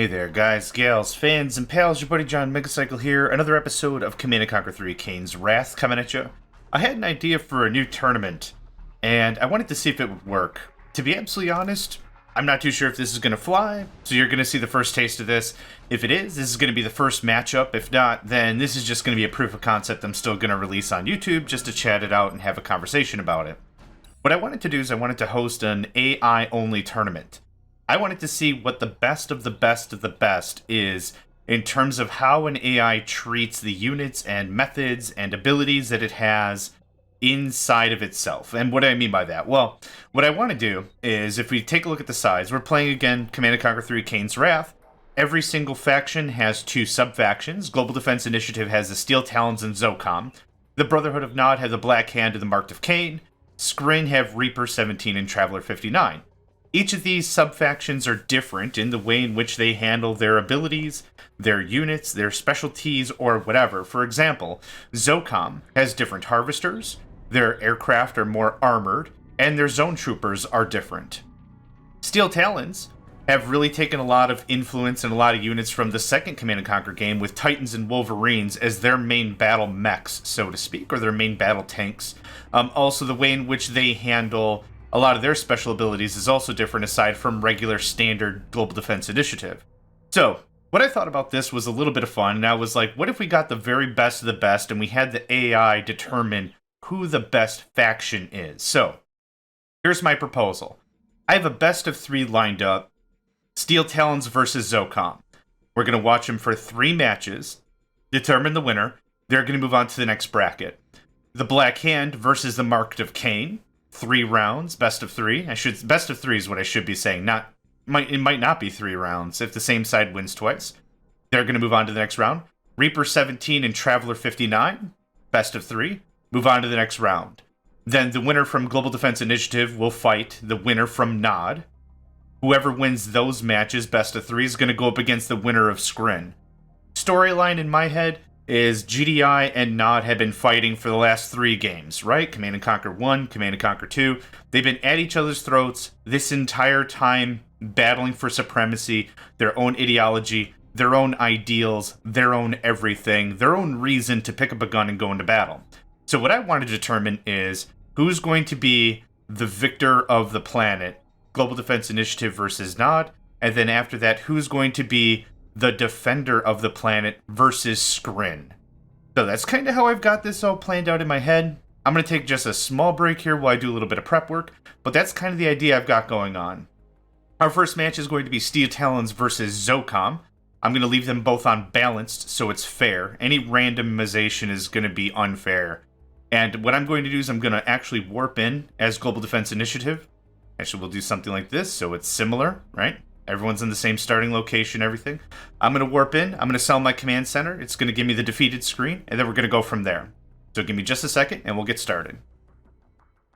Hey there, guys, gals, fans, and pals. Your buddy John Megacycle here. Another episode of Command & Conquer 3 Kane's Wrath coming at you. I had an idea for a new tournament, and I wanted to see if it would work. To be absolutely honest, I'm not too sure if this is going to fly, so you're going to see the first taste of this. If it is, this is going to be the first matchup. If not, then this is just going to be a proof of concept I'm still going to release on YouTube just to chat it out and have a conversation about it. What I wanted to do is I wanted to host an AI-only tournament. I wanted to see what the best of the best of the best is in terms of how an AI treats the units and methods and abilities that it has inside of itself. And what do I mean by that? Well, what I want to do is, if we take a look at the sides, we're playing again Command & Conquer 3 Kane's Wrath. Every single faction has two sub-factions. Global Defense Initiative has the Steel Talons and Zocom. The Brotherhood of Nod have the Black Hand and the Marked of Cain. Skrin have Reaper 17 and Traveler 59. Each of these sub-factions are different in the way in which they handle their abilities, their units, their specialties, or whatever. For example, Zocom has different harvesters, their aircraft are more armored, and their zone troopers are different. Steel Talons have really taken a lot of influence and a lot of units from the second Command & Conquer game with Titans and Wolverines as their main battle mechs, so to speak, or their main battle tanks. Also, the way in which they handle a lot of their special abilities is also different aside from regular standard Global Defense Initiative. So, what I thought about this was a little bit of fun, and I was like, what if we got the very best of the best and we had the AI determine who the best faction is? So, here's my proposal. I have a best of 3 lined up. Steel Talons versus Zocom. We're going to watch them for 3 matches, determine the winner. They're going to move on to the next bracket. The Black Hand versus the Marked of Cain. 3 rounds, best of 3. Best of 3 is what I should be saying. It might not be 3 rounds if the same side wins twice. They're going to move on to the next round. Reaper 17 and Traveler 59, best of 3, move on to the next round. Then the winner from Global Defense Initiative will fight the winner from Nod. Whoever wins those matches, best of 3, is going to go up against the winner of Skrin. Storyline in my head is GDI and Nod have been fighting for the last 3 games, right? Command & Conquer 1, Command & Conquer 2. They've been at each other's throats this entire time, battling for supremacy, their own ideology, their own ideals, their own everything, their own reason to pick up a gun and go into battle. So what I want to determine is who's going to be the victor of the planet, Global Defense Initiative versus Nod, and then after that, who's going to be the defender of the planet versus Skrin. So that's kind of how I've got this all planned out in my head. I'm going to take just a small break here while I do a little bit of prep work, but that's kind of the idea I've got going on. Our first match is going to be Steel Talons versus Zocom. I'm going to leave them both on balanced so it's fair. Any randomization is going to be unfair. And what I'm going to do is I'm going to actually warp in as Global Defense Initiative. Actually, we'll do something like this so it's similar, right? Everyone's in the same starting location, everything. I'm going to warp in. I'm going to sell my command center. It's going to give me the defeated screen, and then we're going to go from there. So give me just a second, and we'll get started.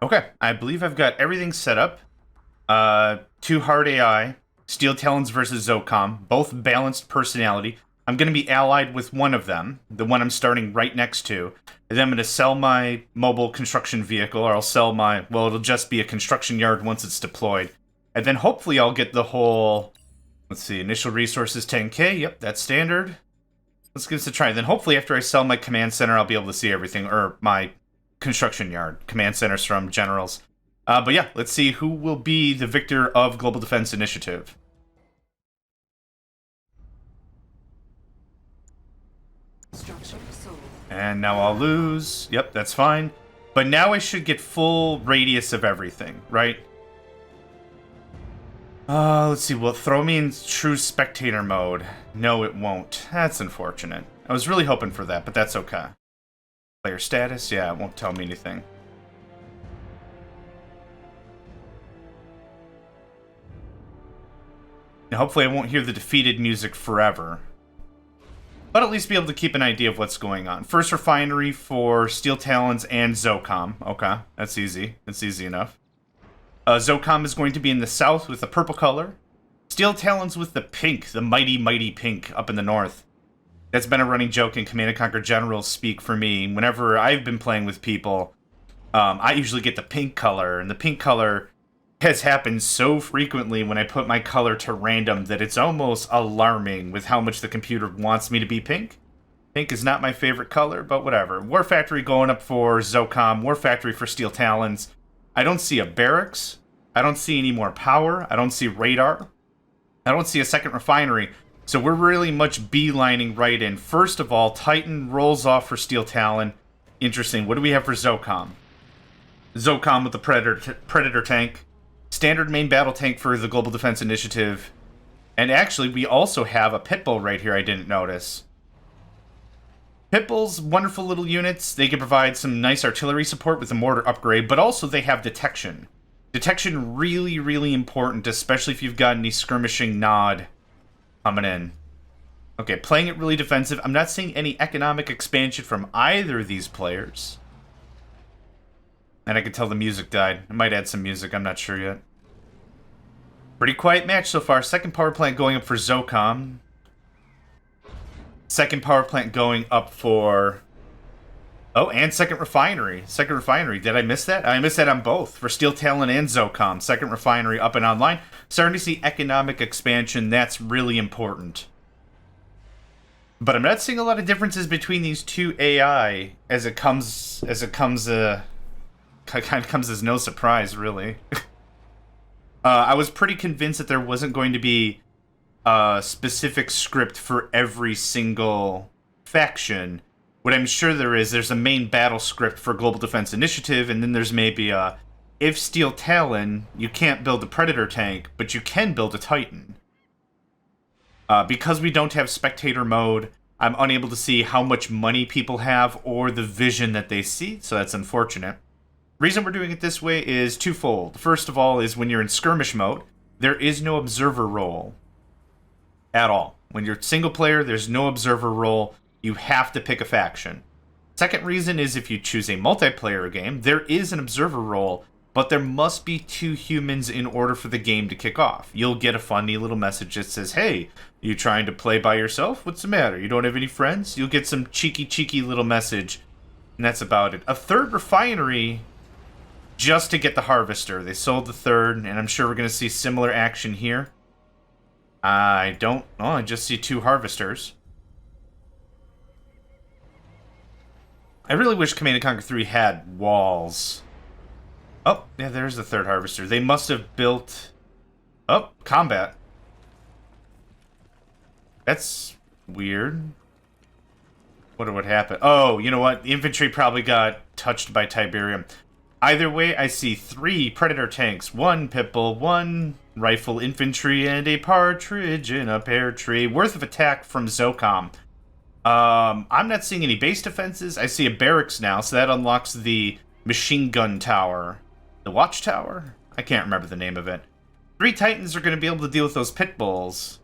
Okay, I believe I've got everything set up. 2 hard AI, Steel Talons versus Zocom, both balanced personality. I'm going to be allied with one of them, the one I'm starting right next to. And then I'm going to sell my mobile construction vehicle, or I'll sell my, well, it'll just be a construction yard once it's deployed. And then hopefully I'll get the whole, let's see, initial resources 10k. Yep, that's standard. Let's give this a try. Then hopefully after I sell my command center, I'll be able to see everything, or my construction yard. Command centers from generals. But yeah, let's see who will be the victor of Global Defense Initiative. And now I'll lose. Yep, that's fine. But now I should get full radius of everything, right? Let's see, will it throw me in true spectator mode? No, it won't. That's unfortunate. I was really hoping for that, but that's okay. Player status? Yeah, it won't tell me anything. Now, hopefully I won't hear the defeated music forever. But at least be able to keep an idea of what's going on. First refinery for Steel Talons and Zocom. Okay, that's easy. That's easy enough. Zocom is going to be in the south with the purple color. Steel Talons with the pink, the mighty, mighty pink up in the north. That's been a running joke in Command & Conquer Generals speak for me. Whenever I've been playing with people, I usually get the pink color, and the pink color has happened so frequently when I put my color to random that it's almost alarming with how much the computer wants me to be pink. Pink is not my favorite color, but whatever. War Factory going up for Zocom, War Factory for Steel Talons. I don't see a barracks. I don't see any more power. I don't see radar. I don't see a second refinery. So we're really much beelining right in. First of all, Titan rolls off for Steel Talon. Interesting. What do we have for Zocom? Zocom with the Predator tank. Standard main battle tank for the Global Defense Initiative. And actually, we also have a Pitbull right here I didn't notice. Pitbulls, wonderful little units. They can provide some nice artillery support with the mortar upgrade, but also they have detection. Detection really, really important, especially if you've got any skirmishing nod coming in. Okay, playing it really defensive. I'm not seeing any economic expansion from either of these players. And I can tell the music died. I might add some music, I'm not sure yet. Pretty quiet match so far. Second power plant going up for Zocom. Second power plant going up for... Oh, and second refinery. Second refinery. Did I miss that? I missed that on both. For Steel Talon and Zocom. Second refinery up and online. Starting to see economic expansion. That's really important. But I'm not seeing a lot of differences between these two AI as it comes kind of comes as no surprise, really. I was pretty convinced that there wasn't going to be a specific script for every single faction. What I'm sure there's a main battle script for Global Defense Initiative, and then there's maybe a, if Steel Talon, you can't build a Predator tank, but you can build a Titan. Because we don't have spectator mode, I'm unable to see how much money people have or the vision that they see, so that's unfortunate. Reason we're doing it this way is twofold. First of all is when you're in skirmish mode, there is no observer role at all. When you're single player, there's no observer role. You have to pick a faction. Second reason is if you choose a multiplayer game, there is an observer role, but there must be 2 humans in order for the game to kick off. You'll get a funny little message that says, hey, you trying to play by yourself? What's the matter? You don't have any friends? You'll get some cheeky little message, and that's about it. A third refinery just to get the harvester. They sold the third, and I'm sure we're going to see similar action here. I just see 2 harvesters. I really wish Command & Conquer 3 had walls. Oh, yeah, there's the third harvester. They must have built... Oh, combat. That's weird. Wonder what happened. Oh, you know what? The infantry probably got touched by Tiberium. Either way, I see 3 Predator tanks, 1 Pitbull, 1 rifle infantry, and a partridge in a pear tree. Worth of attack from Zocom. I'm not seeing any base defenses. I see a barracks now, so that unlocks the machine gun tower. The watchtower? I can't remember the name of it. 3 Titans are going to be able to deal with those Pitbulls.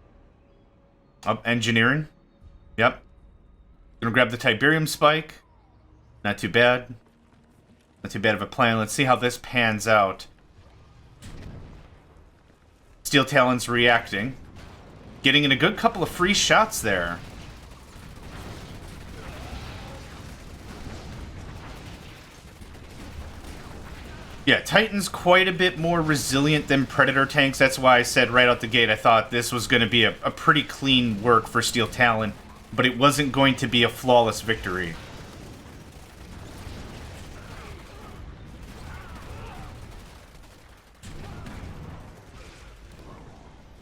Engineering. Yep. Gonna grab the Tiberium spike. Not too bad. Not too bad of a plan. Let's see how this pans out. Steel Talon's reacting. Getting in a good couple of free shots there. Yeah, Titan's quite a bit more resilient than Predator tanks. That's why I said right out the gate I thought this was going to be a pretty clean work for Steel Talon, but it wasn't going to be a flawless victory.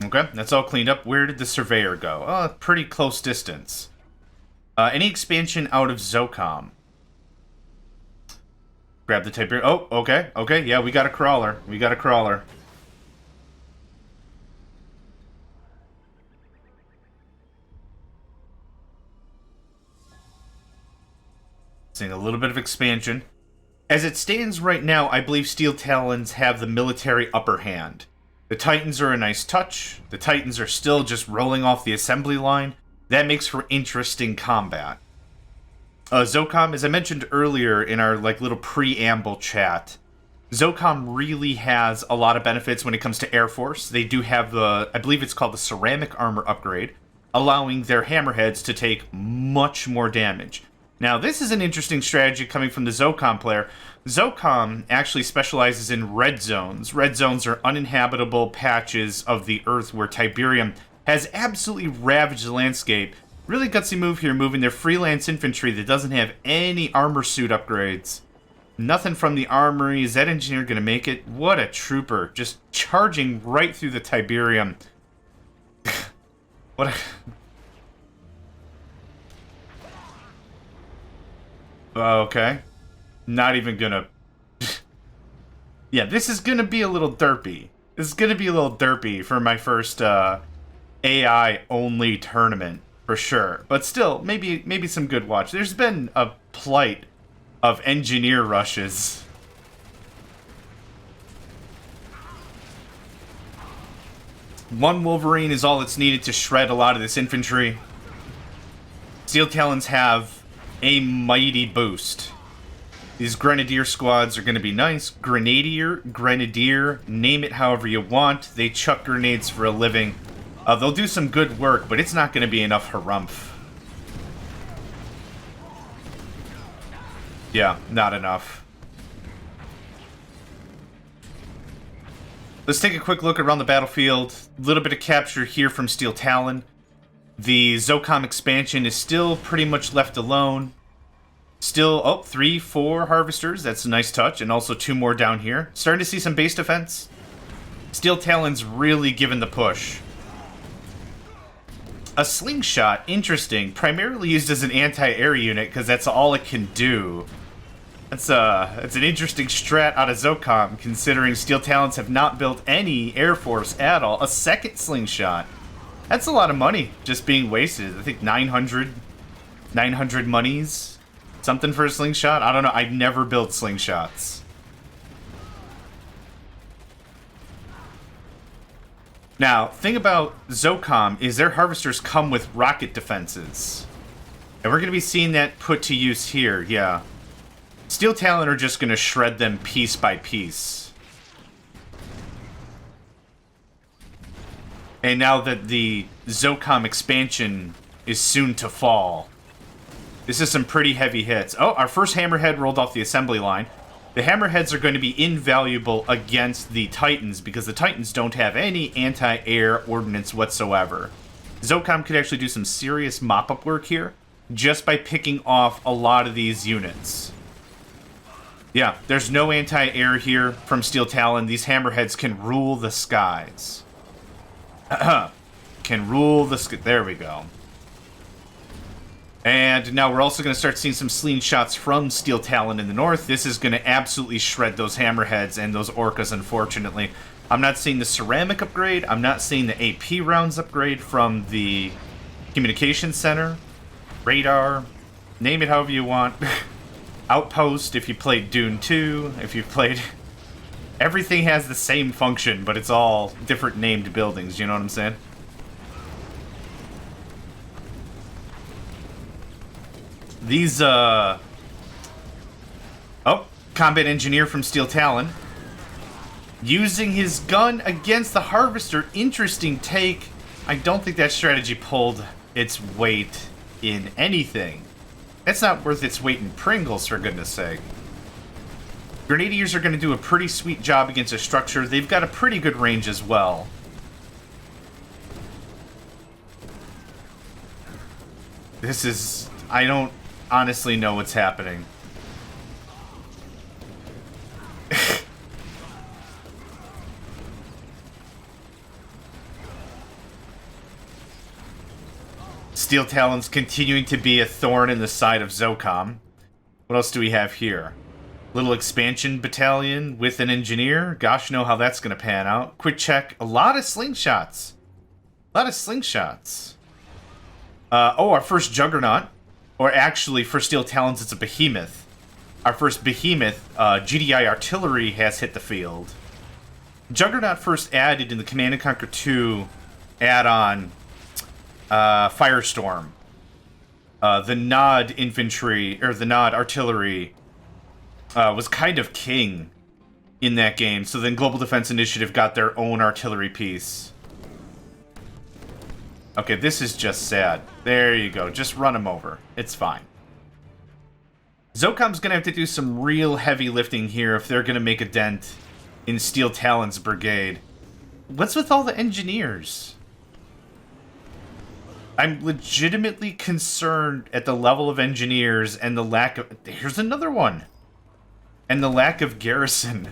Okay, that's all cleaned up. Where did the Surveyor go? Oh, pretty close distance. Any expansion out of Zocom? Grab the Tiberium. Oh, okay, okay, yeah, we got a crawler. We got a crawler. Seeing a little bit of expansion. As it stands right now, I believe Steel Talons have the military upper hand. The Titans are a nice touch. The Titans are still just rolling off the assembly line. That makes for interesting combat. Zocom, as I mentioned earlier in our little preamble chat, Zocom really has a lot of benefits when it comes to Air Force. They do have the, I believe it's called the ceramic armor upgrade, allowing their hammerheads to take much more damage. Now, this is an interesting strategy coming from the Zocom player. Zocom actually specializes in red zones. Red zones are uninhabitable patches of the Earth where Tiberium has absolutely ravaged the landscape. Really gutsy move here, moving their freelance infantry that doesn't have any armor suit upgrades. Nothing from the armory. Is that engineer going to make it? What a trooper. Just charging right through the Tiberium. What a... Okay. Not even gonna... Yeah, this is gonna be a little derpy. This is gonna be a little derpy for my first AI-only tournament, for sure. But still, maybe some good watch. There's been a plight of engineer rushes. One Wolverine is all that's needed to shred a lot of this infantry. Steel Talons have a mighty boost. These Grenadier squads are going to be nice. Grenadier, name it however you want. They chuck grenades for a living. They'll do some good work, but it's not going to be enough harumph. Yeah, not enough. Let's take a quick look around the battlefield. A little bit of capture here from Steel Talon. The Zocom expansion is still pretty much left alone. Still, oh, 3, 4 harvesters. That's a nice touch. And also 2 more down here. Starting to see some base defense. Steel Talon's really given the push. A slingshot, interesting. Primarily used as an anti-air unit, because that's all it can do. That's an interesting strat out of Zocom, considering Steel Talons have not built any Air Force at all. A second slingshot. That's a lot of money just being wasted. I think 900 monies. Something for a slingshot? I don't know. I've never built slingshots. Now, thing about Zocom is their harvesters come with rocket defenses. And we're going to be seeing that put to use here, yeah. Steel Talon are just going to shred them piece by piece. And now that the Zocom expansion is soon to fall, this is some pretty heavy hits. Oh, our first Hammerhead rolled off the assembly line. The Hammerheads are going to be invaluable against the Titans because the Titans don't have any anti-air ordnance whatsoever. Zocom could actually do some serious mop-up work here just by picking off a lot of these units. Yeah, there's no anti-air here from Steel Talon. These Hammerheads can rule the skies. Can rule the sky. There we go. And now we're also going to start seeing some slingshots from Steel Talon in the north. This is going to absolutely shred those Hammerheads and those Orcas, unfortunately. I'm not seeing the ceramic upgrade. I'm not seeing the AP rounds upgrade from the communications center. Radar. Name it however you want. Outpost, if you played Dune 2, if you played... Everything has the same function, but it's all different named buildings, you know what I'm saying? These, Oh, combat engineer from Steel Talon. Using his gun against the harvester. Interesting take. I don't think that strategy pulled its weight in anything. That's not worth its weight in Pringles, for goodness sake. Grenadiers are going to do a pretty sweet job against a structure. They've got a pretty good range as well. This is... I don't honestly know what's happening. Steel Talons continuing to be a thorn in the side of Zocom. What else do we have here? Little expansion battalion with an engineer. Gosh, know how that's going to pan out. Quick check. A lot of slingshots. A lot of slingshots. Oh, our first Juggernaut. Or actually, for Steel Talons, it's a Behemoth. Our first Behemoth, GDI artillery has hit the field. Juggernaut first added in the Command & Conquer 2 add-on Firestorm. The Nod infantry, or the Nod artillery, was kind of king in that game. So then Global Defense Initiative got their own artillery piece. Okay, this is just sad. There you go. Just run them over. It's fine. Zocom's going to have to do some real heavy lifting here if they're going to make a dent in Steel Talon's brigade. What's with all the engineers? I'm legitimately concerned at the level of engineers and the lack of... Here's another one. And the lack of garrison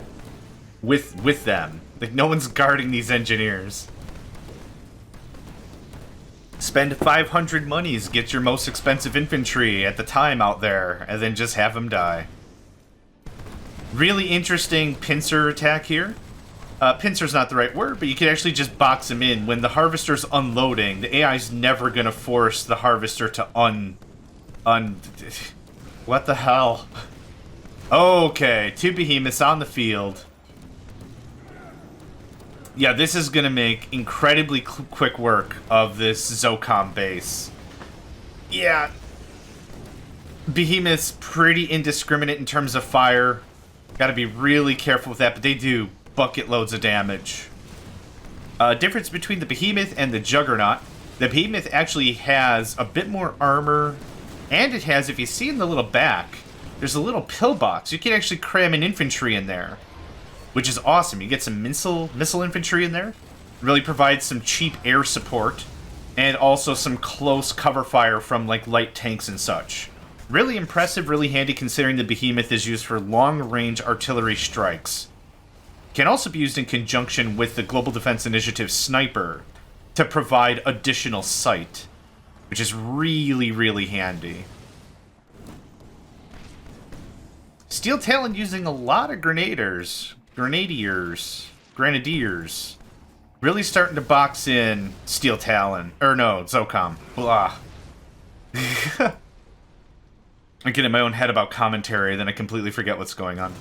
with them. Like, no one's guarding these engineers. Spend 500 monies, get your most expensive infantry at the time out there, and then just have them die. Really interesting pincer attack here. Pincer's not the right word, but you can actually just box him in. When the harvester's unloading, the AI's never gonna force the harvester to What the hell? Okay, 2 behemoths on the field. Yeah, this is gonna make incredibly quick work of this Zocom base. Yeah. Behemoth's pretty indiscriminate in terms of fire. Gotta be really careful with that, but they do bucket loads of damage. Difference between the Behemoth and the Juggernaut. The Behemoth actually has a bit more armor, and it has, if you see in the little back, there's a little pillbox. You can actually cram an infantry in there, which is awesome. You get some missile infantry in there. Really provides some cheap air support, and also some close cover fire from like light tanks and such. Really impressive, really handy considering the Behemoth is used for long-range artillery strikes. Can also be used in conjunction with the Global Defense Initiative Sniper to provide additional sight, which is really, really handy. Steel Talon using a lot of grenadiers. Grenadiers. Really starting to box in Steel Talon. Or no, Zocom. Blah. I get in my own head about commentary, then I completely forget what's going on.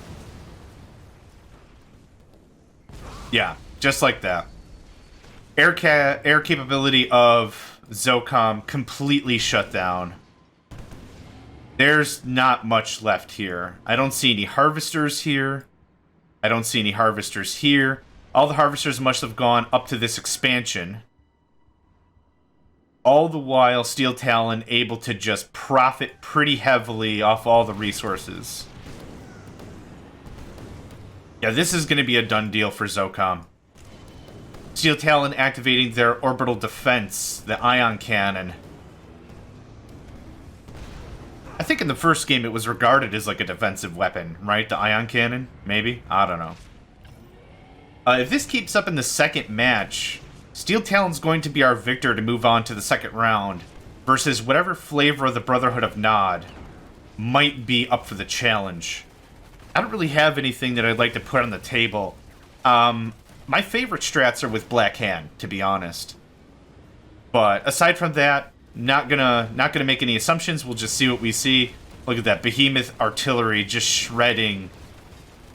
Yeah, just like that. Air capability of Zocom completely shut down. There's not much left here. I don't see any harvesters here. I don't see any harvesters here. All the harvesters must have gone up to this expansion. All the while, Steel Talon able to just profit pretty heavily off all the resources. Yeah, this is going to be a done deal for Zocom. Steel Talon activating their orbital defense, the ion cannon. I think in the first game it was regarded as like a defensive weapon, right? The ion cannon? Maybe? I don't know. If this keeps up in the second match, Steel Talon's going to be our victor to move on to the second round, versus whatever flavor of the Brotherhood of Nod might be up for the challenge. I don't really have anything that I'd like to put on the table. My favorite strats are with Black Hand, to be honest. But aside from that, not gonna make any assumptions. We'll just see what we see. Look at that Behemoth artillery just shredding.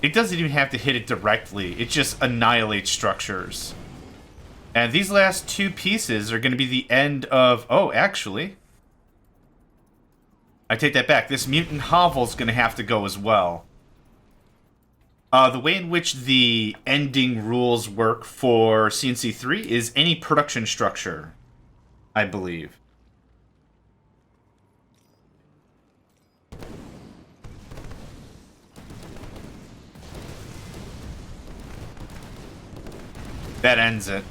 It doesn't even have to hit it directly. It just annihilates structures. And these last 2 pieces are going to be the end of... Oh, actually, I take that back. This mutant hovel's going to have to go as well. The way in which the ending rules work for C&C3 is any production structure, I believe. That ends it.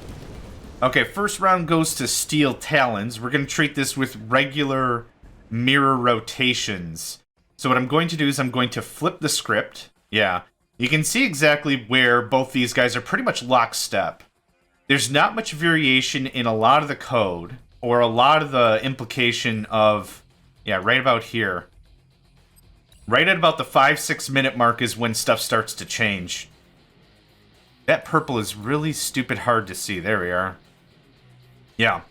Okay, first round goes to Steel Talons. We're going to treat this with regular mirror rotations. So what I'm going to do is I'm going to flip the script. Yeah. You can see exactly where both these guys are pretty much lockstep. There's not much variation in a lot of the code, or a lot of the implication of... Yeah, right about here. Right at about the 5-6 minute mark is when stuff starts to change. That purple is really stupid hard to see. There we are. Yeah.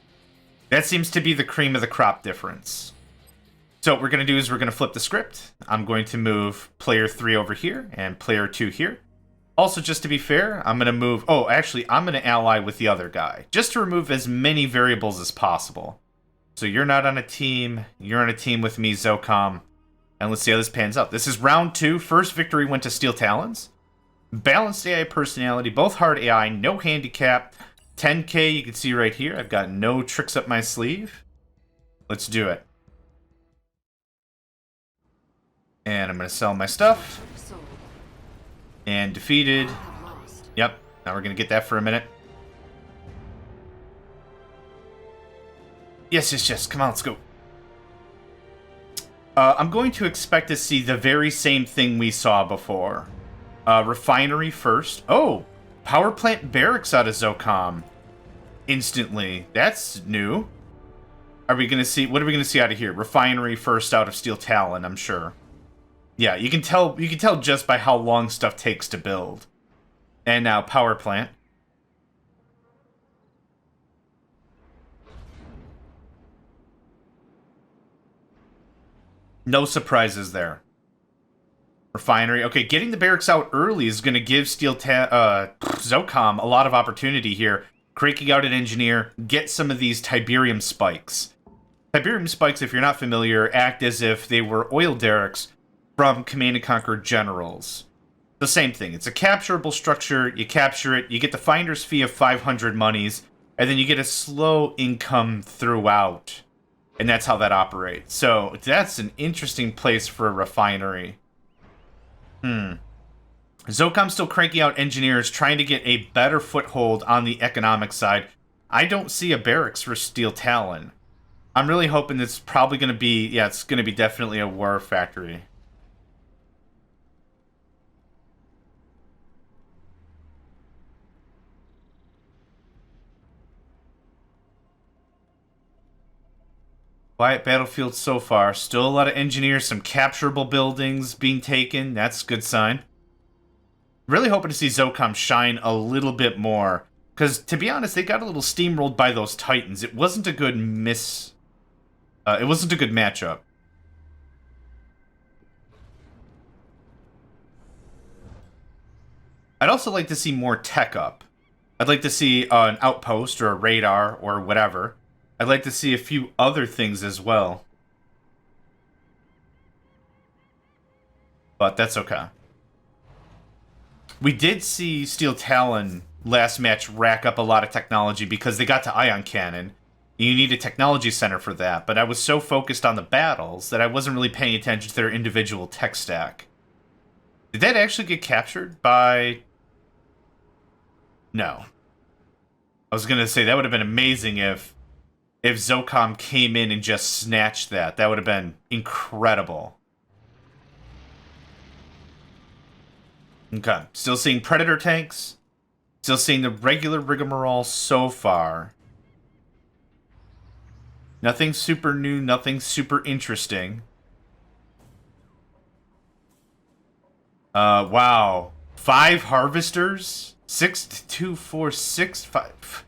That seems to be the cream of the crop difference. So what we're going to do is we're going to flip the script. I'm going to move player 3 over here and player 2 here. Also, just to be fair, I'm going to move... Oh, actually, I'm going to ally with the other guy, just to remove as many variables as possible. So you're not on a team. You're on a team with me, Zocom. And let's see how this pans out. This is round 2. First victory went to Steel Talons. Balanced AI personality, both hard AI, no handicap. 10k, you can see right here. I've got no tricks up my sleeve. Let's do it. And I'm going to sell my stuff. And defeated. Yep. Now we're going to get that for a minute. Yes, yes, yes. Come on, let's go. I'm going to expect to see the very same thing we saw before. Refinery first. Oh! Power plant barracks out of Zocom. Instantly. That's new. Are we going to see... What are we going to see out of here? Refinery first out of Steel Talon, I'm sure. Yeah, you can tell just by how long stuff takes to build. And now power plant. No surprises there. Refinery. Okay, getting the barracks out early is going to give Zocom a lot of opportunity here. Cranking out an engineer, get some of these Tiberium spikes. Tiberium spikes, if you're not familiar, act as if they were oil derricks from Command & Conquer generals. The same thing. It's a capturable structure. You capture it, you get the finder's fee of 500 monies, and then you get a slow income throughout. And that's how that operates. So that's an interesting place for a refinery. Zocom's still cranking out engineers, trying to get a better foothold on the economic side. I don't see a barracks for Steel Talon. I'm really hoping it's probably going to be... Yeah, it's going to be definitely a war factory. Quiet battlefield so far. Still a lot of engineers, some capturable buildings being taken. That's a good sign. Really hoping to see Zocom shine a little bit more. Because, to be honest, they got a little steamrolled by those Titans. It wasn't a good it wasn't a good matchup. I'd also like to see more tech up. I'd like to see an outpost or a radar or whatever. I'd like to see a few other things as well. But that's okay. We did see Steel Talon last match rack up a lot of technology because they got to ion cannon. You need a technology center for that, but I was so focused on the battles that I wasn't really paying attention to their individual tech stack. Did that actually get captured by... No. I was going to say that would have been amazing if Zocom came in and just snatched that. That would have been incredible. Okay, still seeing Predator tanks. Still seeing the regular rigmarole so far. Nothing super new, nothing super interesting. Wow. 5 harvesters? 6, 2, 4, 6, 5.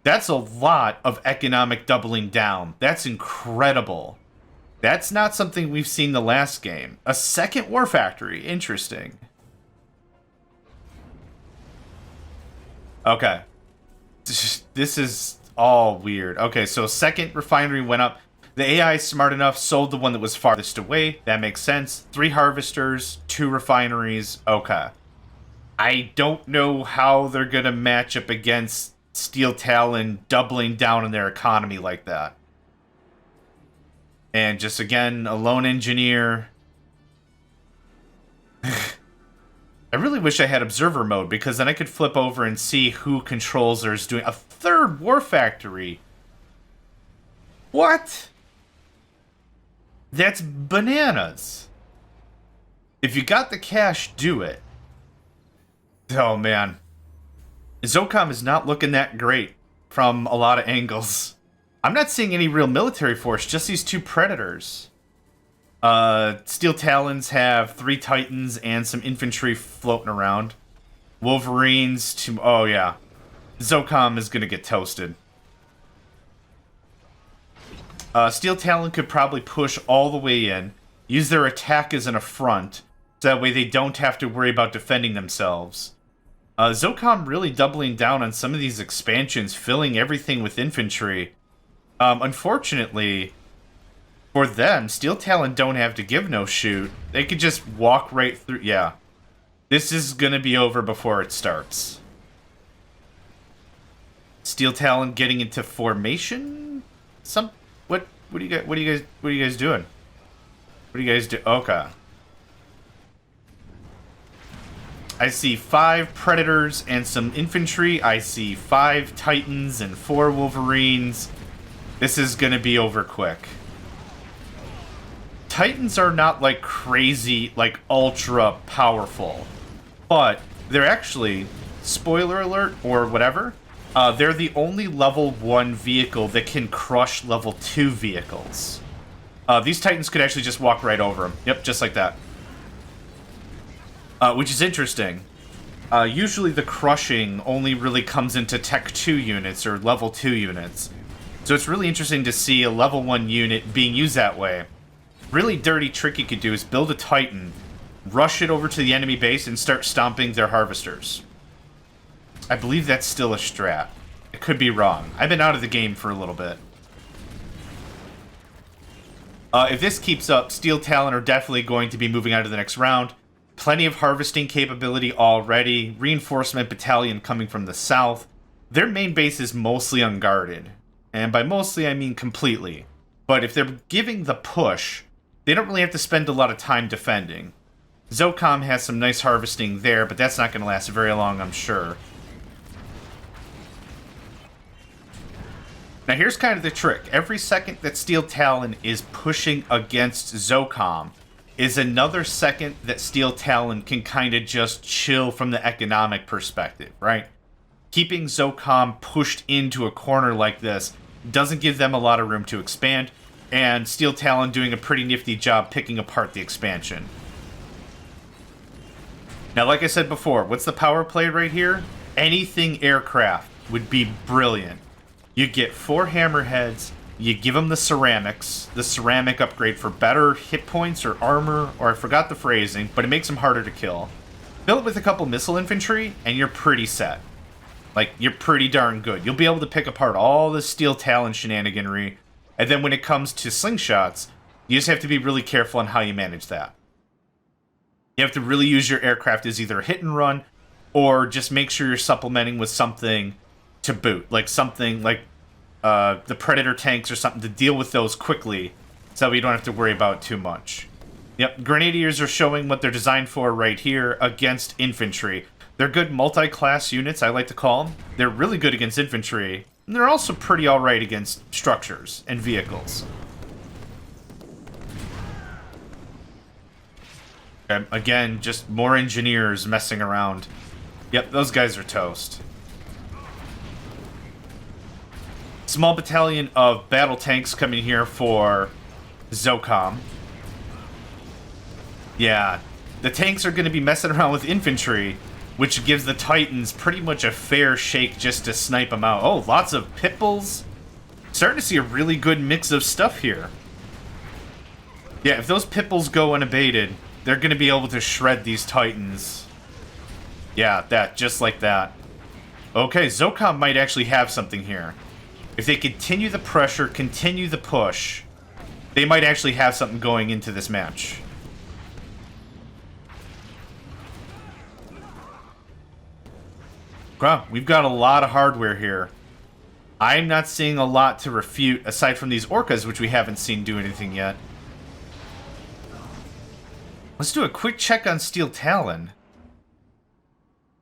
That's a lot of economic doubling down. That's incredible. That's not something we've seen the last game. A second war factory. Interesting. Okay. This is all weird. Okay, so second refinery went up. The AI is smart enough, sold the one that was farthest away. That makes sense. 3 harvesters, 2 refineries. Okay. I don't know how they're going to match up against Steel Talon doubling down on their economy like that. And just, again, a lone engineer. I really wish I had observer mode, because then I could flip over and see who controls or is doing a 3rd war factory. What? That's bananas. If you got the cash, do it. Oh, man. Zocom is not looking that great from a lot of angles. I'm not seeing any real military force, just these 2 Predators. Steel Talons have 3 Titans and some infantry floating around. Wolverines to... Oh, yeah. Zocom is going to get toasted. Steel Talon could probably push all the way in, use their attack as an affront, so that way they don't have to worry about defending themselves. Zocom really doubling down on some of these expansions, filling everything with infantry. Unfortunately... For them, Steel Talon don't have to give no shoot. They could just walk right through. Yeah. This is gonna be over before it starts. Steel Talon getting into formation? What are you guys doing? What do you guys do? Okay. I see 5 Predators and some infantry. I see 5 Titans and 4 Wolverines. This is going to be over quick. Titans are not like crazy, like ultra powerful, but they're actually, spoiler alert or whatever, they're the only level 1 vehicle that can crush level 2 vehicles. These Titans could actually just walk right over them. Yep, just like that. Which is interesting. Usually the crushing only really comes into Tech 2 units or level 2 units. So it's really interesting to see a level 1 unit being used that way. Really dirty trick you could do is build a Titan, rush it over to the enemy base, and start stomping their harvesters. I believe that's still a strat. It could be wrong. I've been out of the game for a little bit. If this keeps up, Steel Talon are definitely going to be moving on to the next round. Plenty of harvesting capability already. Reinforcement battalion coming from the south. Their main base is mostly unguarded. And by mostly, I mean completely. But if they're giving the push, they don't really have to spend a lot of time defending. Zocom has some nice harvesting there, but that's not going to last very long, I'm sure. Now here's kind of the trick. Every second that Steel Talon is pushing against Zocom is another second that Steel Talon can kind of just chill from the economic perspective, right? Keeping Zocom pushed into a corner like this doesn't give them a lot of room to expand, and Steel Talon doing a pretty nifty job picking apart the expansion. Now, like I said before, what's the power play right here? Anything aircraft would be brilliant. You get 4 hammerheads, you give them the ceramic upgrade for better hit points or armor, or I forgot the phrasing, but it makes them harder to kill. Fill it with a couple missile infantry, and you're pretty set. Like, you're pretty darn good. You'll be able to pick apart all the Steel Talon shenaniganry, and then when it comes to slingshots, you just have to be really careful on how you manage that. You have to really use your aircraft as either a hit and run, or just make sure you're supplementing with something to boot. Like something like the Predator tanks or something to deal with those quickly, so we don't have to worry about it too much. Yep, Grenadiers are showing what they're designed for right here against infantry. They're good multi-class units, I like to call them. They're really good against infantry, and they're also pretty alright against structures and vehicles. Okay, again, just more engineers messing around. Yep, those guys are toast. Small battalion of battle tanks coming here for Zocom. Yeah, the tanks are going to be messing around with infantry, which gives the Titans pretty much a fair shake just to snipe them out. Oh, lots of pit bulls. Starting to see a really good mix of stuff here. Yeah, if those pit bulls go unabated, they're going to be able to shred these Titans. Yeah, that, just like that. Okay, Zocom might actually have something here. If they continue the pressure, continue the push, they might actually have something going into this match. Wow, we've got a lot of hardware here. I'm not seeing a lot to refute, aside from these orcas, which we haven't seen do anything yet. Let's do a quick check on Steel Talon.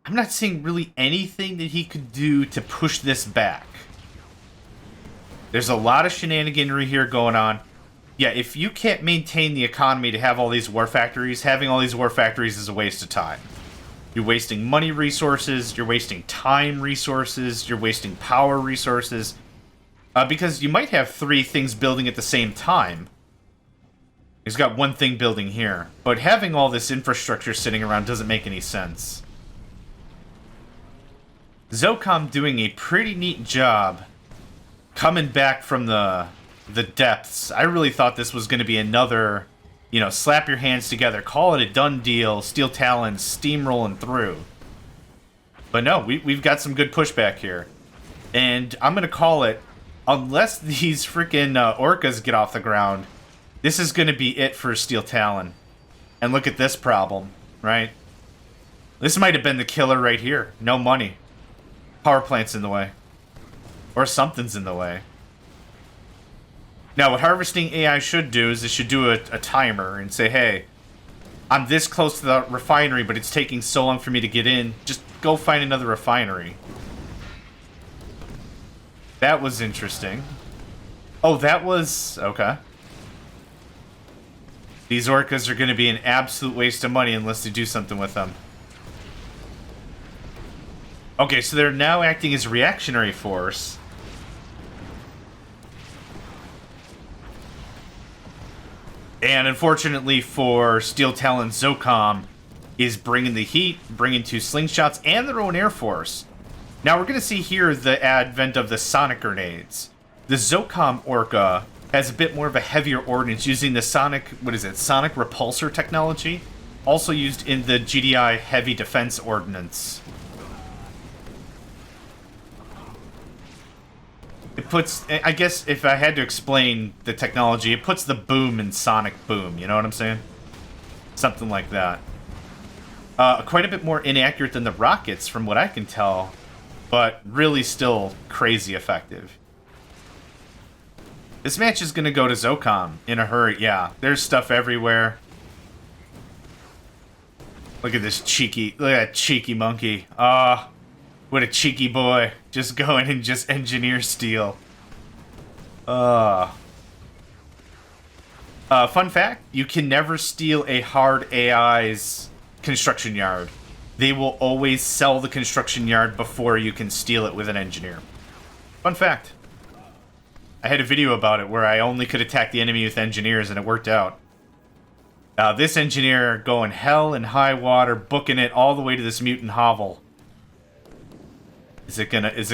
I'm not seeing really anything that he could do to push this back. There's a lot of shenaniganry here going on. Yeah, if you can't maintain the economy to have all these war factories, having all these war factories is a waste of time. You're wasting money resources, you're wasting time resources, you're wasting power resources. Because you might have 3 things building at the same time. He's got 1 thing building here. But having all this infrastructure sitting around doesn't make any sense. Zocom doing a pretty neat job coming back from the depths. I really thought this was going to be another, you know, slap your hands together, call it a done deal, Steel Talon steamrolling through. But no, we've got some good pushback here. And I'm going to call it, unless these freaking orcas get off the ground, this is going to be it for Steel Talon. And look at this problem, right? This might have been the killer right here. No money. Power plant's in the way. Or something's in the way. Now, what harvesting AI should do is it should do a timer and say, hey, I'm this close to the refinery, but it's taking so long for me to get in. Just go find another refinery. That was interesting. Oh, that was... okay. These orcas are going to be an absolute waste of money unless they do something with them. Okay, so they're now acting as a reactionary force. And unfortunately for Steel Talon, Zocom is bringing the heat, bringing 2 slingshots, and their own air force. Now we're going to see here the advent of the sonic grenades. The Zocom Orca has a bit more of a heavier ordnance using the sonic, sonic repulsor technology, also used in the GDI heavy defense ordnance. It puts, I guess if I had to explain the technology, it puts the boom in sonic boom, you know what I'm saying? Something like that. Quite a bit more inaccurate than the rockets from what I can tell, but really still crazy effective. This match is going to go to Zocom in a hurry. Yeah, there's stuff everywhere. Look at this cheeky, look at that cheeky monkey. What a cheeky boy. Just go in and just engineer steel. Fun fact, you can never steal a hard AI's construction yard. They will always sell the construction yard before you can steal it with an engineer. Fun fact. I had a video about it where I only could attack the enemy with engineers and it worked out. This engineer going hell and high water, booking it all the way to this mutant hovel. Is it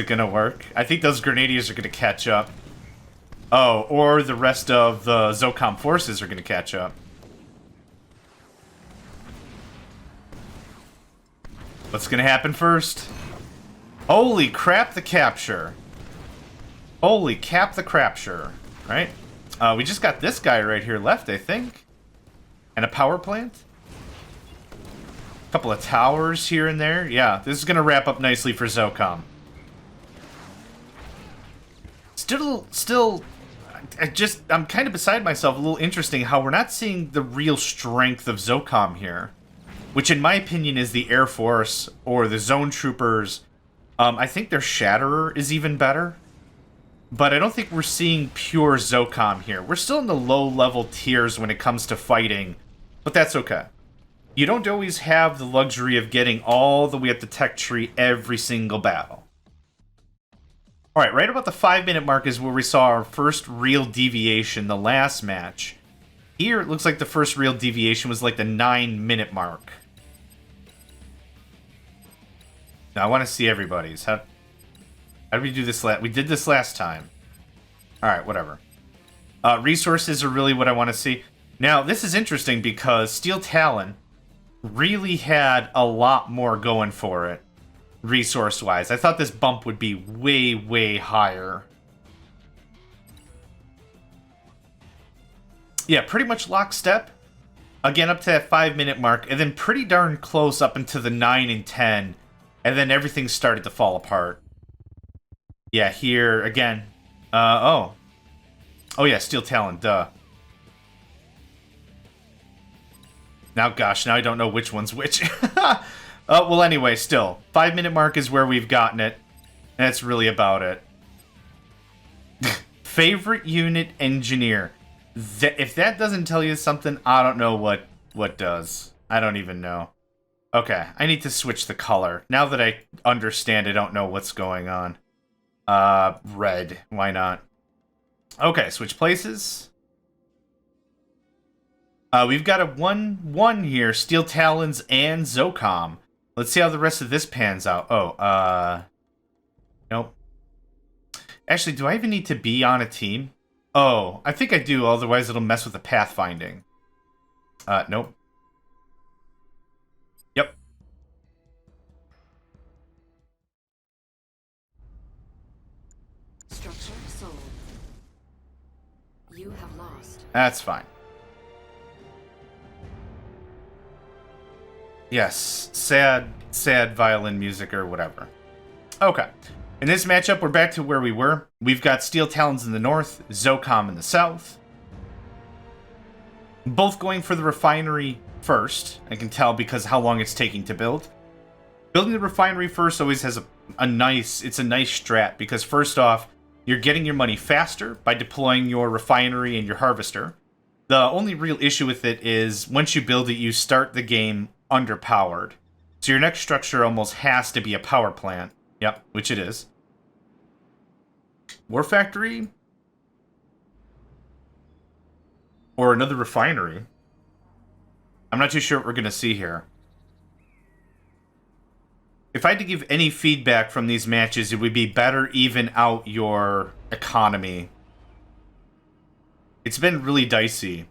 gonna work? I think those grenadiers are gonna catch up. Oh, or the rest of the Zocom forces are gonna catch up. What's gonna happen first? Holy crap, the capture. Holy cap the crapture, right? We just got this guy right here left, I think. And a power plant. A couple of towers here and there. Yeah, this is going to wrap up nicely for Zocom. Still, I'm kind of beside myself, a little interesting how we're not seeing the real strength of Zocom here. Which in my opinion is the Air Force or the Zone Troopers. I think their Shatterer is even better. But I don't think we're seeing pure Zocom here. We're still in the low-level tiers when it comes to fighting, but that's okay. You don't always have the luxury of getting all the way up the tech tree every single battle. Alright, right about the 5-minute mark is where we saw our first real deviation, the last match. Here, it looks like the first real deviation was like the 9-minute mark. Now, I want to see everybody's. How did we do this we did this last time. Alright, whatever. Resources are really what I want to see. Now, this is interesting because Steel Talon really had a lot more going for it, resource-wise. I thought this bump would be way, way higher. Yeah, pretty much lockstep. Again, up to that 5-minute mark, and then pretty darn close up into the 9 and 10, and then everything started to fall apart. Yeah, here, again. Oh yeah, Steel Talon, duh. Now, gosh, now I don't know which one's which. Well, anyway, still. 5-minute mark is where we've gotten it. And that's really about it. Favorite unit engineer. If that doesn't tell you something, I don't know what does. I don't even know. Okay, I need to switch the color. Now that I understand, I don't know what's going on. Red. Why not? Okay, switch places. We've got a 1-1 here. Steel Talons and Zocom. Let's see how the rest of this pans out. Oh, nope. Actually, do I even need to be on a team? Oh, I think I do, otherwise it'll mess with the pathfinding. Nope. Yep. Structure sold. You have lost. That's fine. Yes, sad violin music or whatever. Okay. In this matchup, we're back to where we were. We've got Steel Talons in the north, Zocom in the south. Both going for the refinery first. I can tell because how long it's taking to build. Building the refinery first always has a nice strat, because first off, you're getting your money faster by deploying your refinery and your harvester. The only real issue with it is once you build it, you start the game underpowered. So your next structure almost has to be a power plant. Yep, which it is. War factory? Or another refinery? I'm not too sure what we're going to see here. If I had to give any feedback from these matches, it would be better even out your economy. It's been really dicey.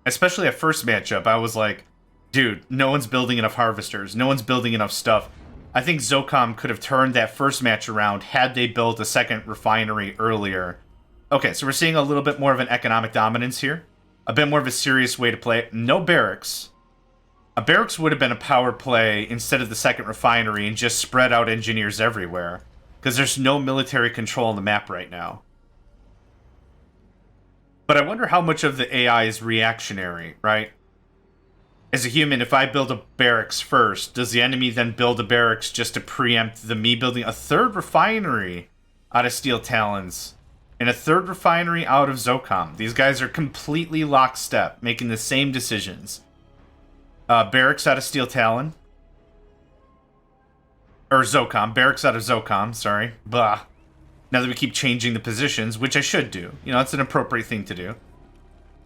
Especially at first matchup, I was like, dude, no one's building enough harvesters. No one's building enough stuff. I think Zocom could have turned that first match around had they built a second refinery earlier. Okay, so we're seeing a little bit more of an economic dominance here. A bit more of a serious way to play it. No barracks. A barracks would have been a power play instead of the second refinery and just spread out engineers everywhere. Because there's no military control on the map right now. But I wonder how much of the AI is reactionary, right? As a human, if I build a barracks first, does the enemy then build a barracks just to preempt me building a third refinery out of Steel Talons? And a third refinery out of Zocom. These guys are completely lockstep, making the same decisions. Barracks out of Steel Talon. Or Zocom. Barracks out of Zocom, sorry. Blah. Now that we keep changing the positions, which I should do. You know, it's an appropriate thing to do.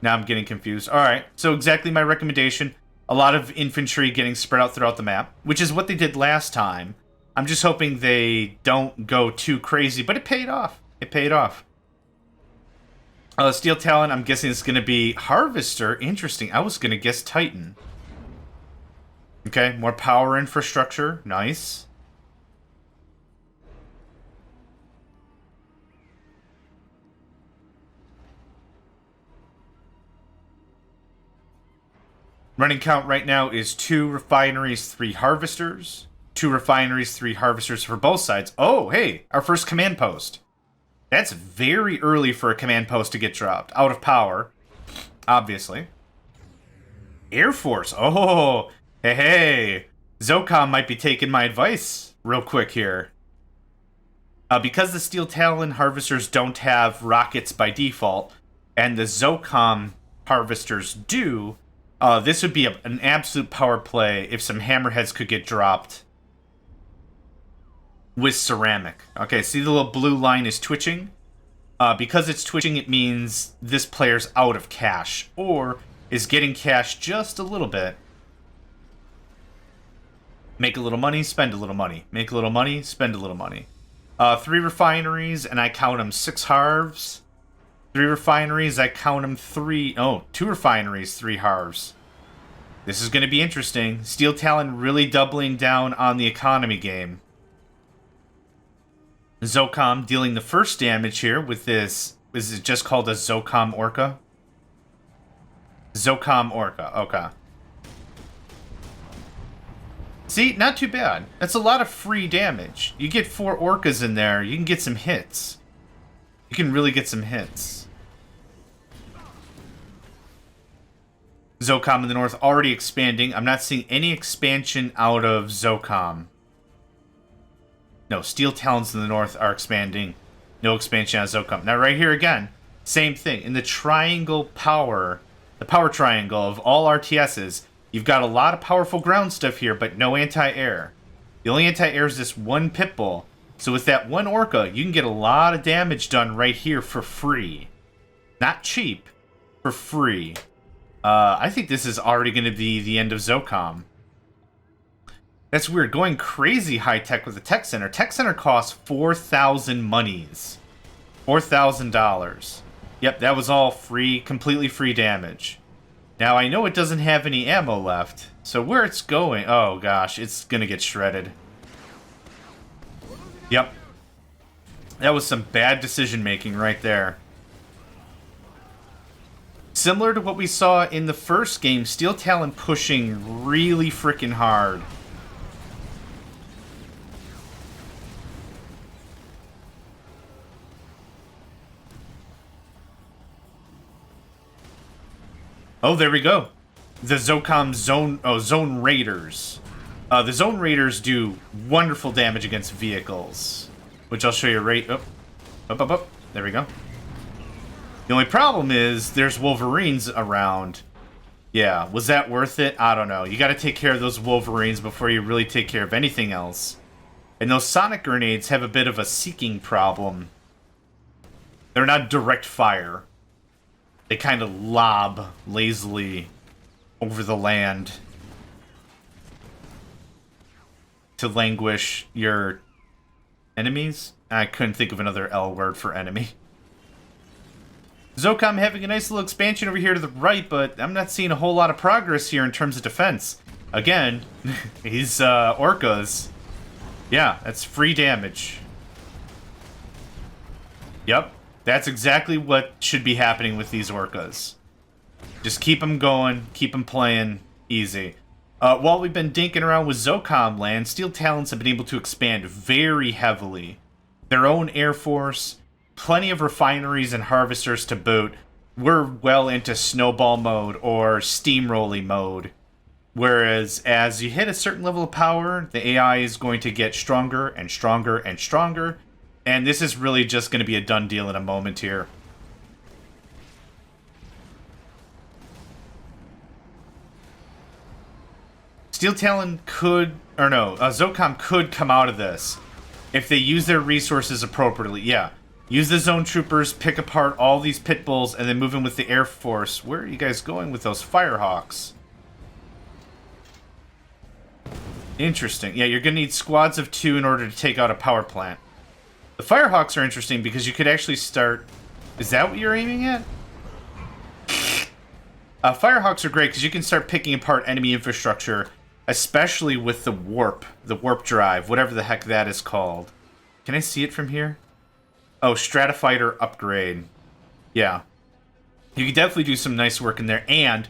Now I'm getting confused. Alright, so exactly my recommendation. A lot of infantry getting spread out throughout the map, which is what they did last time. I'm just hoping they don't go too crazy, but it paid off. It paid off. Steel Talon, I'm guessing it's going to be Harvester. Interesting. I was going to guess Titan. Okay, more power infrastructure. Nice. Running count right now is 2 refineries, 3 harvesters. 2 refineries, 3 harvesters for both sides. Oh, hey, our first command post. That's very early for a command post to get dropped. Out of power, obviously. Air Force. Oh, hey. Zocom might be taking my advice real quick here. Because the Steel Talon harvesters don't have rockets by default, and the Zocom harvesters do, this would be an absolute power play if some hammerheads could get dropped with ceramic. Okay, see the little blue line is twitching? Because it's twitching, it means this player's out of cash, or is getting cash just a little bit. Make a little money, spend a little money. Make a little money, spend a little money. 3 refineries, and I count them 6 harves. 3 refineries, I count them 3... Oh, 2 refineries, 3 harves. This is going to be interesting. Steel Talon really doubling down on the economy game. Zocom dealing the first damage here with this... Is it just called a Zocom Orca? Zocom Orca, okay. See, not too bad. That's a lot of free damage. You get 4 Orcas in there, you can get some hits. You can really get some hits. Zocom in the north already expanding. I'm not seeing any expansion out of Zocom. No, Steel Talons in the north are expanding. No expansion out of Zocom. Now right here again, same thing. In the triangle power, the power triangle of all RTSs, you've got a lot of powerful ground stuff here, but no anti-air. The only anti-air is this one Pitbull. So with that one Orca, you can get a lot of damage done right here for free. Not cheap, for free. I think this is already going to be the end of Zocom. That's weird. Going crazy high-tech with the Tech Center. Tech Center costs 4,000 monies. $4,000. Yep, that was all free, completely free damage. Now, I know it doesn't have any ammo left, so where it's going... Oh, gosh, it's going to get shredded. Yep. That was some bad decision-making right there. Similar to what we saw in the first game, Steel Talon pushing really freaking hard. Oh, there we go. the Zocom Zone Raiders. The Zone Raiders do wonderful damage against vehicles, which I'll show you right... Up. There we go. The only problem is there's Wolverines around. Yeah, was that worth it? I don't know. You gotta take care of those Wolverines before you really take care of anything else. And those sonic grenades have a bit of a seeking problem. They're not direct fire. They kind of lob lazily over the land to languish your enemies. I couldn't think of another L word for enemy. Zocom having a nice little expansion over here to the right, but I'm not seeing a whole lot of progress here in terms of defense. Again, these orcas. Yeah, that's free damage. Yep, that's exactly what should be happening with these orcas. Just keep them going, keep them playing, easy. While we've been dinking around with Zocom land, Steel Talons have been able to expand very heavily. Their own air force, plenty of refineries and harvesters to boot. We're well into snowball mode or steamrolling mode. Whereas as you hit a certain level of power, the AI is going to get stronger and stronger and stronger. And this is really just going to be a done deal in a moment here. Steel Talon could, or no, Zocom could come out of this if they use their resources appropriately. Yeah, use the zone troopers, pick apart all these pit bulls, and then move in with the Air Force. Where are you guys going with those Firehawks? Interesting. Yeah, you're going to need squads of 2 in order to take out a power plant. The Firehawks are interesting because you could actually start... Is that what you're aiming at? Firehawks are great because you can start picking apart enemy infrastructure, especially with the warp drive, whatever the heck that is called. Can I see it from here? Oh, Stratifighter upgrade. Yeah. You can definitely do some nice work in there, and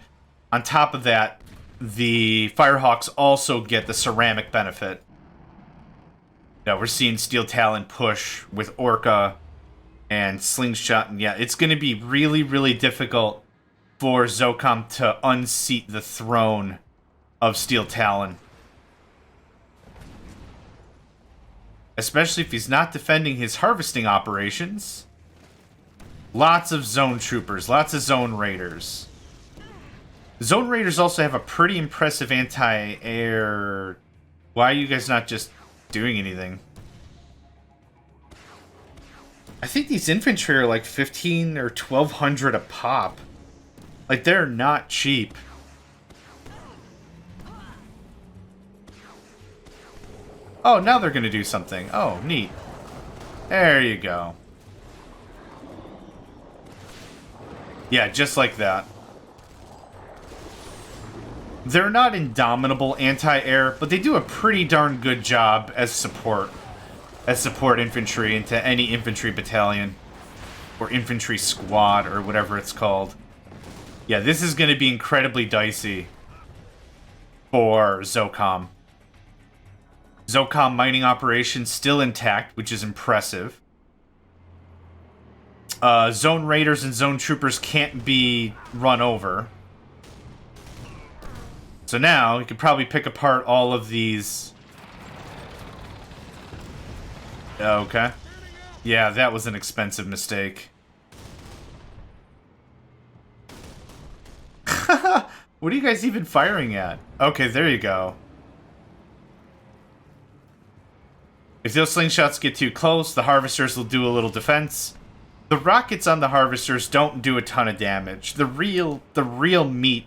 on top of that, the Firehawks also get the ceramic benefit. Now we're seeing Steel Talon push with Orca and Slingshot, and yeah, it's going to be really, really difficult for Zocom to unseat the throne of Steel Talon. Especially if he's not defending his harvesting operations. Lots of zone troopers, lots of zone raiders. Zone raiders also have a pretty impressive anti-air... Why are you guys not just doing anything? I think these infantry are like 15 or 1200 a pop. Like, they're not cheap. Oh, now they're gonna do something. Oh, neat. There you go. Yeah, just like that. They're not indomitable anti-air, but they do a pretty darn good job as support. As support infantry into any infantry battalion. Or infantry squad, or whatever it's called. Yeah, this is going to be incredibly dicey for Zocom. Zocom mining operations still intact, which is impressive. Zone raiders and zone troopers can't be run over. So now, you could probably pick apart all of these... Okay. Yeah, that was an expensive mistake. What are you guys even firing at? Okay, there you go. If those slingshots get too close, the harvesters will do a little defense. The rockets on the harvesters don't do a ton of damage. The real meat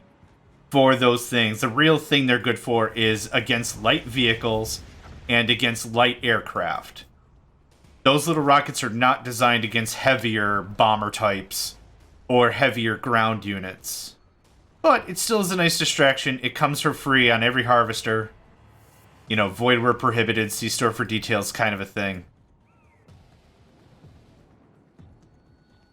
for those things, the real thing they're good for is against light vehicles and against light aircraft. Those little rockets are not designed against heavier bomber types or heavier ground units. But it still is a nice distraction. It comes for free on every harvester. You know, void where prohibited, see store for details kind of a thing.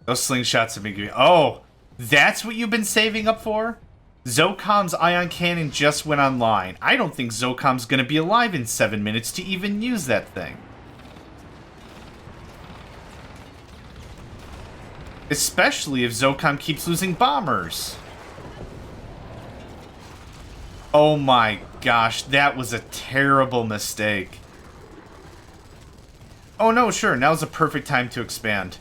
Those slingshots have been good. Oh, that's what you've been saving up for? Zocom's ion cannon just went online. I don't think Zocom's going to be alive in 7 minutes to even use that thing. Especially if Zocom keeps losing bombers. Oh my gosh, that was a terrible mistake. Oh no, sure, now's a perfect time to expand.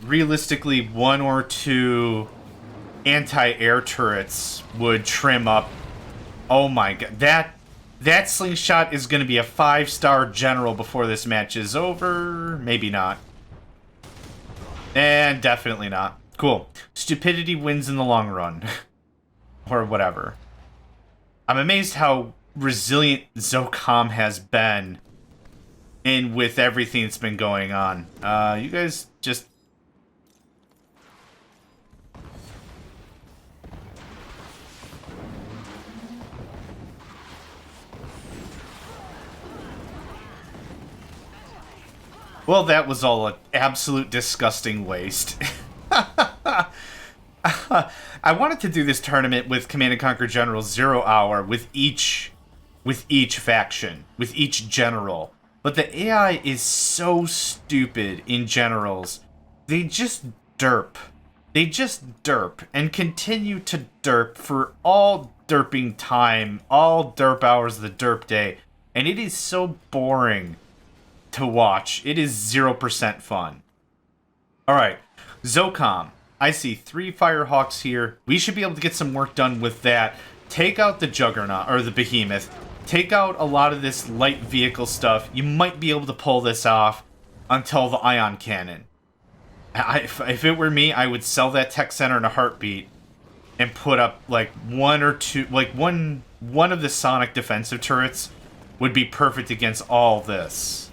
Realistically, one or two anti-air turrets would trim up. Oh my god, that slingshot is going to be a 5-star general before this match is over. Maybe not. And definitely not. Cool. Stupidity wins in the long run. Or whatever. I'm amazed how resilient Zocom has been in with everything that's been going on. You guys just... Well, that was all an absolute disgusting waste. I wanted to do this tournament with Command & Conquer General 0 Hour with each faction, with each general. But the AI is so stupid in generals. They just derp. They just derp and continue to derp for all derping time, all derp hours of the derp day. And it is so boring to watch. It is 0% fun. Alright, Zocom. I see 3 Firehawks here. We should be able to get some work done with that. Take out the Juggernaut, or the Behemoth. Take out a lot of this light vehicle stuff. You might be able to pull this off until the Ion Cannon. If it were me, I would sell that tech center in a heartbeat and put up like one or two, like one of the Sonic defensive turrets would be perfect against all this.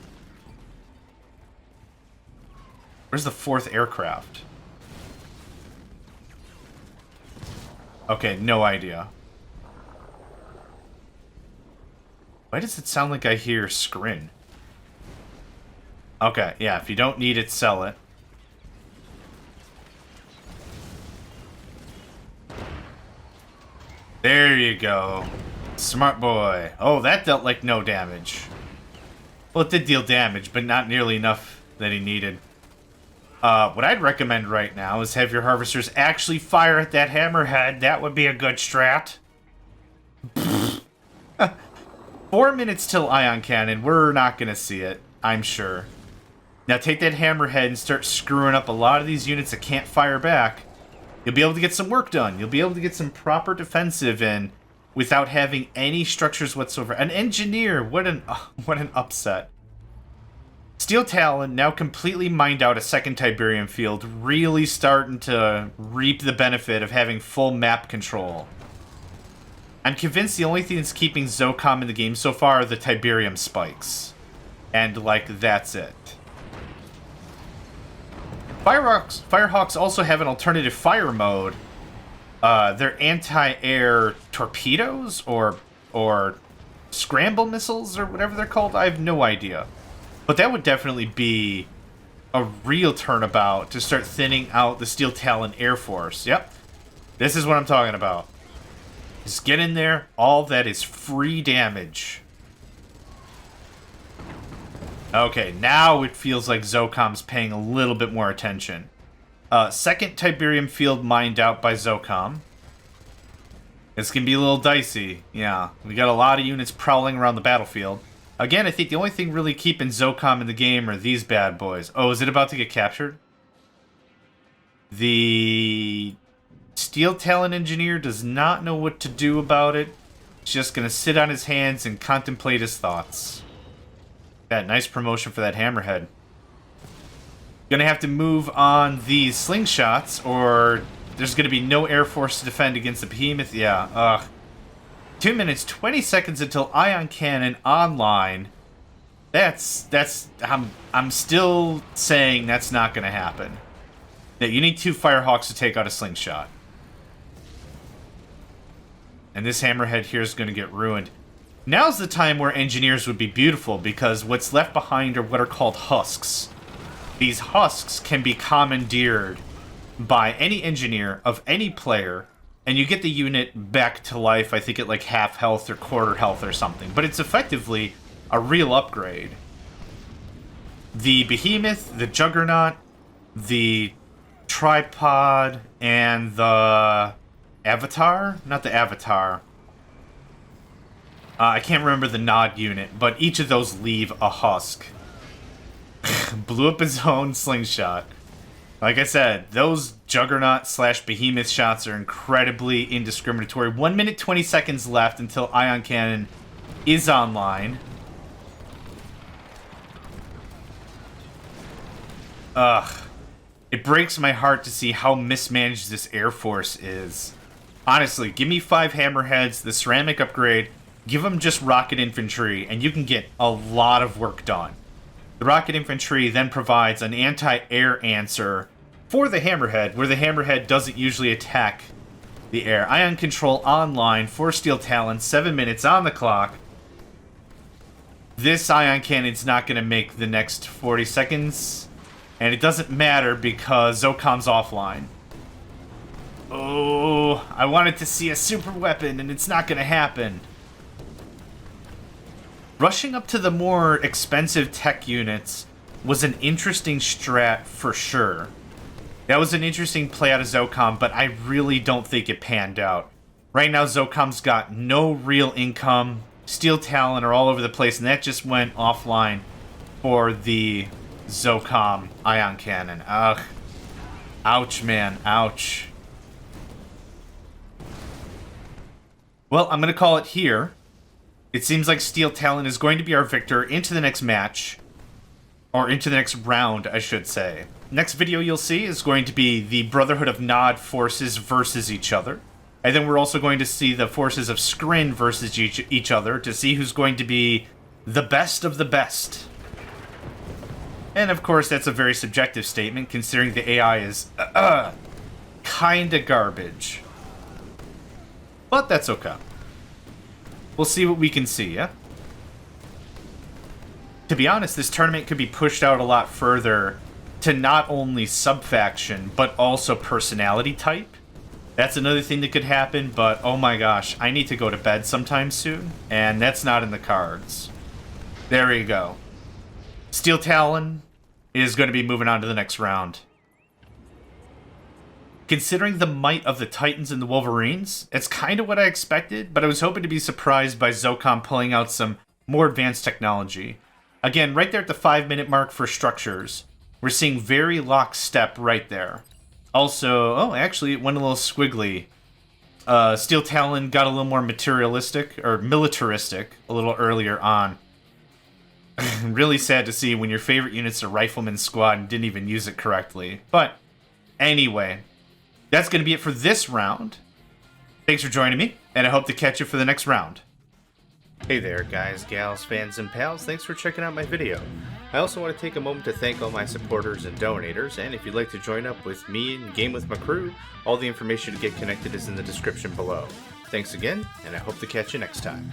Where's the 4th aircraft? Okay, no idea. Why does it sound like I hear Skrin? Okay, yeah, if you don't need it, sell it. There you go. Smart boy. Oh, that dealt like no damage. Well, it did deal damage, but not nearly enough that he needed. What I'd recommend right now is have your harvesters actually fire at that hammerhead. That would be a good strat. 4 minutes till Ion Cannon. We're not going to see it, I'm sure. Now take that hammerhead and start screwing up a lot of these units that can't fire back. You'll be able to get some work done. You'll be able to get some proper defensive in without having any structures whatsoever. An engineer! What an upset. Steel Talon now completely mined out a second Tiberium field, really starting to reap the benefit of having full map control. I'm convinced the only thing that's keeping Zocom in the game so far are the Tiberium spikes. And, like, that's it. Firehawks also have an alternative fire mode. They're anti-air torpedoes or scramble missiles or whatever they're called. I have no idea. But that would definitely be a real turnabout to start thinning out the Steel Talon Air Force. Yep. This is what I'm talking about. Just get in there. All that is free damage. Okay, now it feels like Zocom's paying a little bit more attention. Second Tiberium field mined out by Zocom. It's going to be a little dicey. Yeah, we got a lot of units prowling around the battlefield. Again, I think the only thing really keeping Zocom in the game are these bad boys. Oh, is it about to get captured? The Steel Talon engineer does not know what to do about it. He's just going to sit on his hands and contemplate his thoughts. That nice promotion for that hammerhead. Gonna have to move on these slingshots, or there's gonna be no air force to defend against the behemoth. Yeah, ugh. 2 minutes, 20 seconds until Ion Cannon online. I'm still saying that's not gonna happen. That you need 2 Firehawks to take out a slingshot. And this hammerhead here is gonna get ruined. Now's the time where engineers would be beautiful, because what's left behind are what are called husks. These husks can be commandeered by any engineer of any player, and you get the unit back to life, I think at like half health or quarter health or something. But it's effectively a real upgrade. The Behemoth, the Juggernaut, the Tripod, and the Avatar? Not the Avatar. I can't remember the Nod unit, but each of those leave a husk. Blew up his own slingshot. Like I said, those Juggernaut / Behemoth shots are incredibly indiscriminatory. 1 minute 20 seconds left until Ion Cannon is online. Ugh. It breaks my heart to see how mismanaged this Air Force is. Honestly, give me 5 Hammerheads, the ceramic upgrade, give them just rocket infantry, and you can get a lot of work done. The rocket infantry then provides an anti-air answer for the Hammerhead, where the Hammerhead doesn't usually attack the air. Ion control online for Steel Talons, 7 minutes on the clock. This Ion Cannon's not going to make the next 40 seconds, and it doesn't matter because Zocom's offline. Oh, I wanted to see a super weapon, and it's not going to happen. Rushing up to the more expensive tech units was an interesting strat for sure. That was an interesting play out of Zocom, but I really don't think it panned out. Right now, Zocom's got no real income. Steel Talon are all over the place, and that just went offline for the Zocom Ion Cannon. Ugh. Ouch, man. Ouch. Well, I'm going to call it here. It seems like Steel Talon is going to be our victor into the next match. Or into the next round, I should say. Next video you'll see is going to be the Brotherhood of Nod forces versus each other. And then we're also going to see the forces of Skrin versus each other to see who's going to be the best of the best. And of course, that's a very subjective statement, considering the AI is kinda garbage. But that's okay. We'll see what we can see, yeah? To be honest, this tournament could be pushed out a lot further to not only sub-faction, but also personality type. That's another thing that could happen, but oh my gosh, I need to go to bed sometime soon, and that's not in the cards. There we go. Steel Talon is going to be moving on to the next round. Considering the might of the Titans and the Wolverines, it's kind of what I expected, but I was hoping to be surprised by Zocom pulling out some more advanced technology. Again, right there at the 5-minute mark for structures, we're seeing very lockstep right there. Also, oh, actually, it went a little squiggly. Steel Talon got a little more materialistic, or militaristic, a little earlier on. Really sad to see when your favorite unit's a Rifleman squad and didn't even use it correctly. But, anyway, that's going to be it for this round. Thanks for joining me, and I hope to catch you for the next round. Hey there, guys, gals, fans, and pals. Thanks for checking out my video. I also want to take a moment to thank all my supporters and donators, and if you'd like to join up with me and game with my crew, all the information to get connected is in the description below. Thanks again, and I hope to catch you next time.